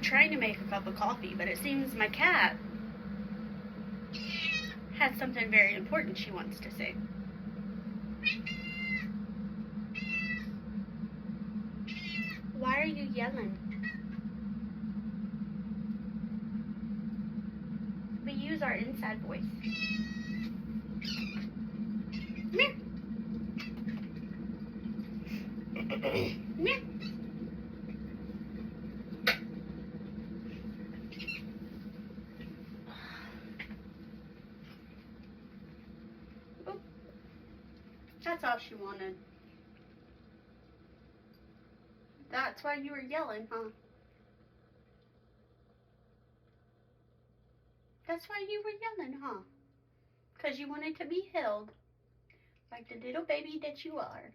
trying to make a cup of coffee, but it seems my cat has something very important she wants to say. Why are you yelling? We use our inside voice. Come here. Come here. Oh, that's all she wanted. That's why you were yelling, huh? That's why you were yelling, huh? Because you wanted to be held like the little baby that you are.